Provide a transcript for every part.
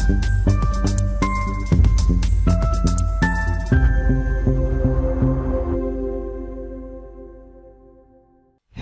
Hello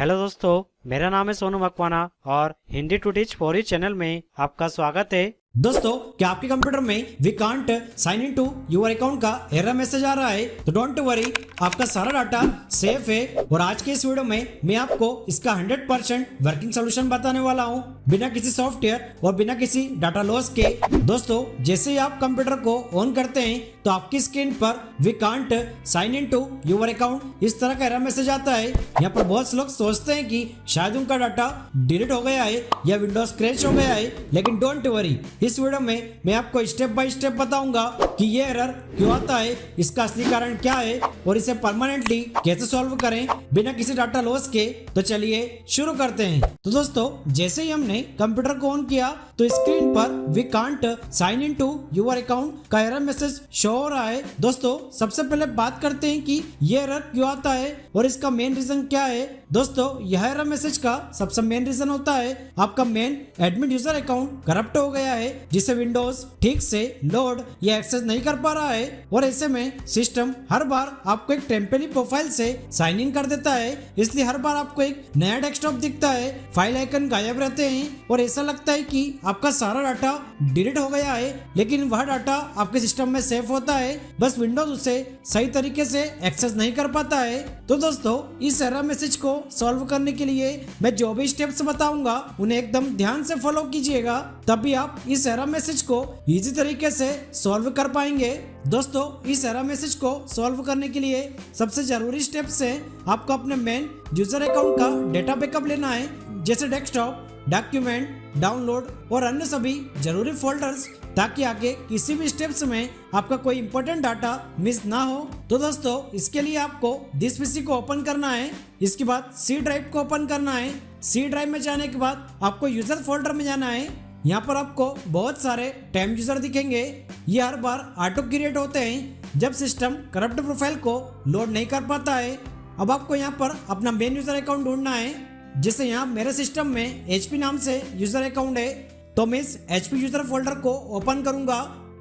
दोस्तों, मेरा नाम है सोनू मकवाना और Hindi to teach for you channel में आपका स्वागत है। दोस्तों, क्या आपके कंप्यूटर में we can't sign in to your account का एरर मैसेज आ रहा है? तो डोंट वरी, आपका सारा डाटा सेफ है और आज के इस वीडियो में मैं आपको इसका 100% वर्किंग सोल्यूशन बताने वाला हूं, बिना किसी सॉफ्टवेयर और बिना किसी डाटा लॉस के। दोस्तों, जैसे ही आप कंप्यूटर को ऑन करते हैं तो आपकी स्क्रीन पर we can't sign in to your account इस तरह का एरर मैसेज आता है। यहाँ पर बहुत से लोग सोचते हैं कि शायद उनका डाटा डिलीट हो गया है या विंडोज क्रैश हो गया है, लेकिन डोंट वरी, इस वीडियो में मैं आपको स्टेप बाय स्टेप बताऊंगा कि ये एरर क्यों आता है, इसका असली कारण क्या है और इसे परमानेंटली कैसे सॉल्व करें बिना किसी डाटा लॉस के। तो चलिए शुरू करते हैं। तो दोस्तों, जैसे ही हमने कंप्यूटर को ऑन किया तो स्क्रीन पर we can't sign in to your account का एरर मैसेज शो हो रहा है। दोस्तों, सबसे पहले बात करते हैं कि ये एरर क्यों आता है और इसका मेन रीजन क्या है। दोस्तों, यह एरर मैसेज का सबसे मेन रीजन होता है आपका main admin user account corrupt हो गया है, जिसे विंडोज ठीक से लोड या एक्सेस नहीं कर पा रहा है और ऐसे में सिस्टम हर बार आपको एक टेम्परेरी प्रोफाइल से साइन इन कर देता है। इसलिए हर बार आपको एक नया डेस्कटॉप दिखता है, फाइल आइकन गायब रहते हैं और ऐसा लगता है कि आपका सारा डाटा डिलीट हो गया है, लेकिन वह डाटा आपके सिस्टम में सेव होता है, बस विंडोज उसे सही तरीके से एक्सेस नहीं कर पाता है। तो दोस्तों, इस एरर मैसेज को सॉल्व करने के लिए मैं जो भी स्टेप्स बताऊंगा उन्हें एकदम ध्यान से फॉलो कीजिएगा, तभी आप इस एरर मैसेज को इजी तरीके से सॉल्व कर पाएंगे। दोस्तों, इस एरर मैसेज को सॉल्व करने के लिए सबसे जरूरी स्टेप्स है आपको अपने मेन यूजर अकाउंट का डेटा बैकअप लेना है, जैसे डेस्कटॉप, डॉक्यूमेंट, डाउनलोड और अन्य सभी जरूरी फोल्डर्स, ताकि आगे किसी भी स्टेप्स में आपका कोई इंपॉर्टेंट डाटा मिस ना हो। तो दोस्तों, इसके लिए आपको दिस पीसी को ओपन करना है, इसके बाद सी ड्राइव को ओपन करना है। सी ड्राइव में जाने के बाद आपको यूजर फोल्डर में जाना है। यहाँ पर आपको बहुत सारे टेम्प यूजर दिखेंगे, ये हर बार ऑटो क्रिएट होते हैं जब सिस्टम करप्ट प्रोफाइल को लोड नहीं कर पाता है। अब आपको यहाँ पर अपना मेन यूजर अकाउंट ढूंढना है, जैसे यहाँ मेरे सिस्टम में HP नाम से यूजर अकाउंट है, तो मैं इस HP यूजर फोल्डर को ओपन करूंगा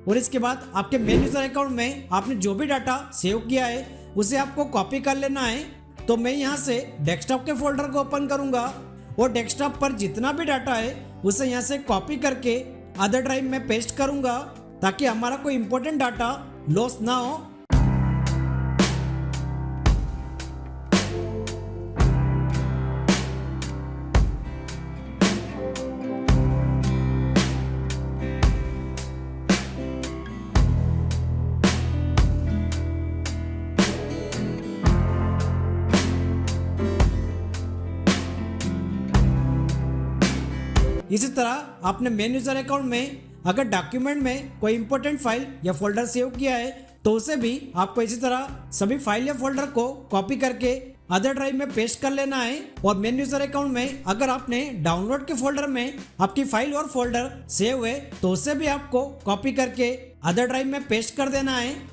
और इसके बाद आपके मेन यूजर अकाउंट में आपने जो भी डाटा सेव किया है उसे आपको कॉपी कर लेना है। तो मैं यहाँ से डेस्कटॉप के फोल्डर को ओपन करूंगा और डेस्कटॉप पर जितना भी डाटा है उसे यहाँ से कॉपी करके अदर ड्राइव में पेस्ट करूंगा, ताकि हमारा कोई इंपॉर्टेंट डाटा लॉस ना हो। इसी तरह आपने मेन यूजर अकाउंट में अगर डॉक्यूमेंट में कोई इंपॉर्टेंट फाइल या फोल्डर सेव किया है तो उसे भी आपको इसी तरह सभी फाइल या फोल्डर को कॉपी करके अदर ड्राइव में पेस्ट कर लेना है। और मेन यूजर अकाउंट में अगर आपने डाउनलोड के फोल्डर में आपकी फाइल और फोल्डर सेव है तो उसे भी आपको कॉपी करके अदर ड्राइव में पेस्ट कर देना है।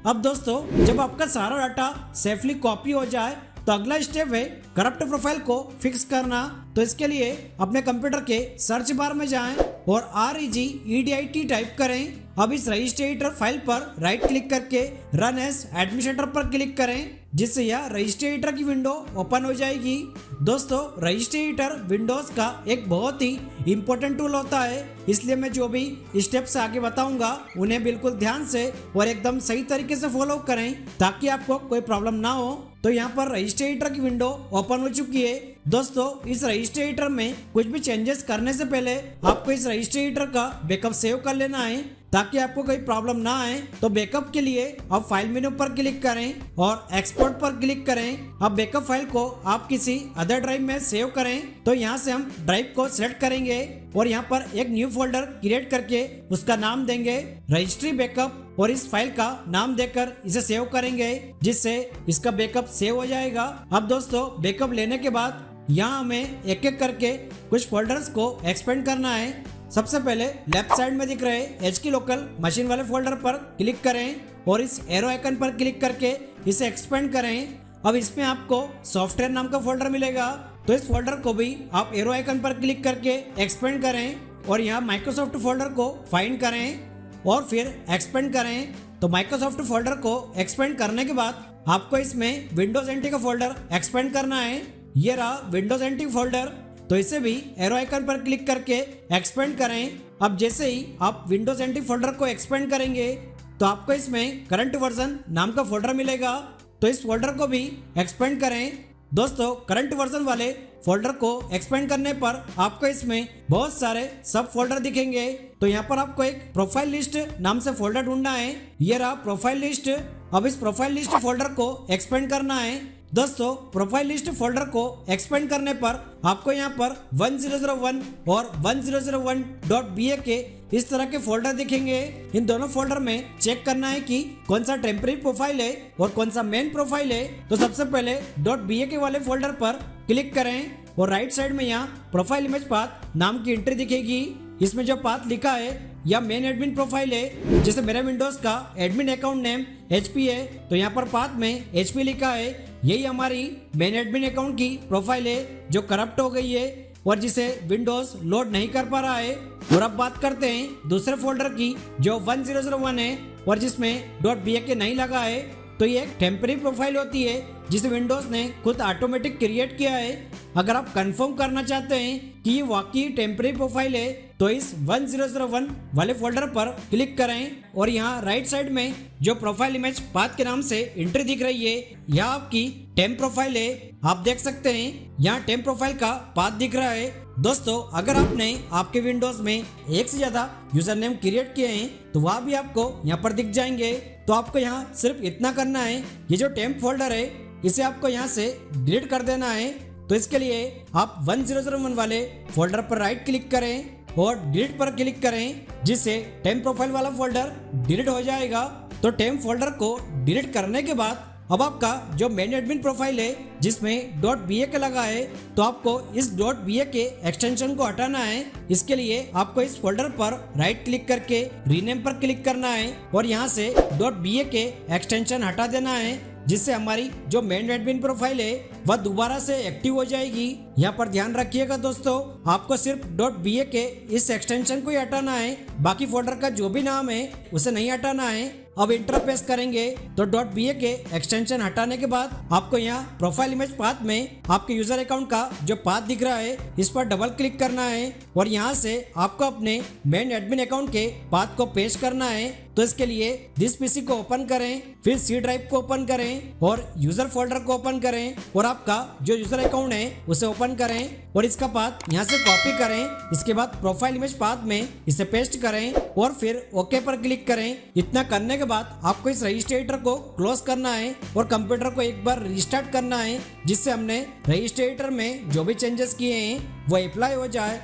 अब दोस्तों, जब आपका सारा डाटा सेफली कॉपी हो जाए तो अगला स्टेप है करप्ट प्रोफाइल को फिक्स करना। तो इसके लिए अपने कंप्यूटर के सर्च बार में जाएं और REGEDIT टाइप करें। अब इस रजिस्ट्रेटर फाइल पर राइट क्लिक करके रन एज एडमिनिस्ट्रेटर पर क्लिक करें, जिससे यह रजिस्ट्रेटर की विंडो ओपन हो जाएगी। दोस्तों, रजिस्ट्रेटर विंडोज का एक बहुत ही इंपॉर्टेंट टूल होता है, इसलिए मैं जो भी स्टेप्स आगे बताऊंगा उन्हें बिल्कुल ध्यान से और एकदम सही तरीके से फॉलो करें, ताकि आपको कोई प्रॉब्लम ना हो। तो यहाँ पर रजिस्ट्रेटर की विंडो ओपन हो चुकी है। दोस्तों, इस रजिस्ट्रेटर में कुछ भी चेंजेस करने से पहले आपको इस रजिस्ट्रेटर का बैकअप सेव कर लेना है, ताकि आपको कोई प्रॉब्लम ना आए। तो बैकअप के लिए अब फाइल मेनू पर क्लिक करें और एक्सपोर्ट पर क्लिक करें। अब बैकअप फाइल को आप किसी अदर ड्राइव में सेव करें। तो यहाँ से हम ड्राइव को सिलेक्ट करेंगे और यहाँ पर एक न्यू फोल्डर क्रिएट करके उसका नाम देंगे रजिस्ट्री बैकअप और इस फाइल का नाम देकर इसे सेव करेंगे, जिससे इसका बैकअप सेव हो जाएगा। अब दोस्तों, बैकअप लेने के बाद यहाँ हमें एक एक करके कुछ फोल्डर्स को एक्सपेंड करना है। सबसे पहले लेफ्ट साइड में दिख रहे एच की लोकल मशीन वाले फोल्डर पर क्लिक करें और इस एरो आइकन पर क्लिक करके इसे एक्सपेंड करें। अब इसमें आपको सॉफ्टवेयर नाम का फोल्डर मिलेगा, तो इस फोल्डर को भी आप एरो आइकन पर क्लिक करके एक्सपेंड करें और यहाँ माइक्रोसॉफ्ट फोल्डर को फाइंड करें और फिर एक्सपेंड करें। तो माइक्रोसॉफ्ट फोल्डर को एक्सपेंड करने के बाद आपको इसमें विंडोज एनटी का फोल्डर एक्सपेंड करना है। ये रहा विंडोज एनटी फोल्डर, तो इसे भी एरो आइकन पर क्लिक करके एक्सपेंड करें। अब जैसे ही आप विंडोज एनटी फोल्डर को एक्सपेंड करेंगे तो आपको इसमें करंट वर्जन नाम का फोल्डर मिलेगा, तो इस फोल्डर को भी एक्सपेंड करें। दोस्तों, करंट वर्जन वाले फोल्डर को एक्सपेंड करने पर आपको इसमें बहुत सारे सब फोल्डर दिखेंगे। तो यहाँ पर आपको एक प्रोफाइल लिस्ट नाम से फोल्डर ढूंढना है। ये रहा प्रोफाइल लिस्ट। अब इस प्रोफाइल लिस्ट फोल्डर को एक्सपेंड करना है। दोस्तों, प्रोफाइल लिस्ट फोल्डर को एक्सपेंड करने पर आपको यहाँ पर 1001 और 1001.ba के इस तरह के फोल्डर दिखेंगे। इन दोनों फोल्डर में चेक करना है कि कौन सा टेम्परेरी प्रोफाइल है और कौन सा मेन प्रोफाइल है। तो सबसे पहले .ba वाले फोल्डर पर क्लिक करें और राइट साइड में यहाँ प्रोफाइल इमेज पाथ नाम की एंट्री दिखेगी। इसमें जो पाथ लिखा है या मेन एडमिन प्रोफाइल है, जैसे मेरे विंडोज का एडमिन अकाउंट नेम HP है, तो यहाँ पर पाथ में HP लिखा है। यही हमारी मेन एडमिन अकाउंट की प्रोफाइल है जो करप्ट हो गई है और जिसे विंडोज लोड नहीं कर पा रहा है। और अब बात करते हैं दूसरे फोल्डर की जो 1001 है और जिसमें .ba नहीं लगा है। तो ये एक टेम्परेरी प्रोफाइल होती है जिसे विंडोज ने खुद ऑटोमेटिक क्रिएट किया है। अगर आप कंफर्म करना चाहते हैं कि ये वाकई टेम्परेरी प्रोफाइल है तो इस 1001 वाले फोल्डर पर क्लिक करें और यहाँ राइट साइड में जो प्रोफाइल इमेज पाथ के नाम से एंट्री दिख रही है, यह आपकी टेम्प प्रोफाइल है। आप देख सकते हैं यहाँ टेम्प प्रोफाइल का पाथ दिख रहा है। दोस्तों, अगर आपने आपके विंडोज में एक से ज्यादा यूजर नेम क्रिएट किए हैं तो वह भी आपको यहाँ पर दिख जाएंगे। तो आपको यहाँ सिर्फ इतना करना है, ये जो टेम्प फोल्डर है इसे आपको यहाँ से डिलीट कर देना है। तो इसके लिए आप 1001 वाले फोल्डर पर राइट क्लिक करें और डिलीट पर क्लिक करें, जिससे टेम्प प्रोफाइल वाला फोल्डर डिलीट हो जाएगा। तो टेम्प फोल्डर को डिलीट करने के बाद अब आपका जो मेन एडमिन प्रोफाइल है जिसमें .ba लगा है, तो आपको इस .ba के एक्सटेंशन को हटाना है। इसके लिए आपको इस फोल्डर पर राइट क्लिक करके रीनेम पर क्लिक करना है और यहाँ से .ba के एक्सटेंशन हटा देना है, जिससे हमारी जो मेन एडमिन प्रोफाइल है वह दोबारा से एक्टिव हो जाएगी। यहाँ पर ध्यान रखिएगा दोस्तों, आपको सिर्फ .ba के इस एक्सटेंशन को ही हटाना है, बाकी फोल्डर का जो भी नाम है उसे नहीं हटाना है। अब इंटर प्रेस करेंगे तो .ba के एक्सटेंशन हटाने के बाद आपको यहाँ प्रोफाइल इमेज पाथ में आपके यूजर अकाउंट का जो पाथ दिख रहा है इस पर डबल क्लिक करना है और यहाँ से आपको अपने मेन एडमिन अकाउंट के पाथ को पेस्ट करना है। तो इसके लिए दिस पीसी को ओपन करें, फिर सी ड्राइव को ओपन करें और यूजर फोल्डर को ओपन करें और आपका जो यूजर अकाउंट है उसे ओपन करें और इसका पाथ यहाँ से कॉपी करें। इसके बाद प्रोफाइल इमेज पाथ में इसे पेस्ट करें और फिर ओके पर क्लिक करें। इतना करने के बाद आपको इस रजिस्ट्रेटर को क्लोज करना है और कंप्यूटर को एक बार रिस्टार्ट करना है, जिससे हमने रजिस्ट्रेटर में जो भी चेंजेस किए हैं वो अप्लाई हो जाए।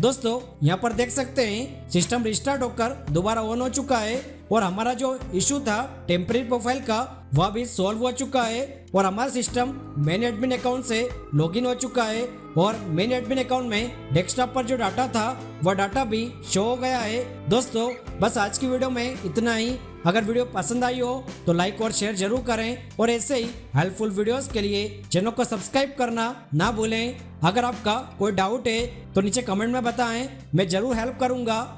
दोस्तों, यहाँ पर देख सकते हैं सिस्टम रिस्टार्ट होकर दोबारा ऑन हो चुका है और हमारा जो इशू था टेम्परेरी प्रोफाइल का वह भी सॉल्व हो चुका है और हमारा सिस्टम मेन एडमिन अकाउंट से लॉगिन हो चुका है और मेन एडमिन अकाउंट में डेस्कटॉप पर जो डाटा था वह डाटा भी शो हो गया है। दोस्तों, बस आज की वीडियो में इतना ही। अगर वीडियो पसंद आई हो तो लाइक और शेयर जरूर करें और ऐसे ही हेल्पफुल वीडियोस के लिए चैनल को सब्सक्राइब करना ना भूलें। अगर आपका कोई डाउट है तो नीचे कमेंट में बताएं, मैं जरूर हेल्प करूंगा।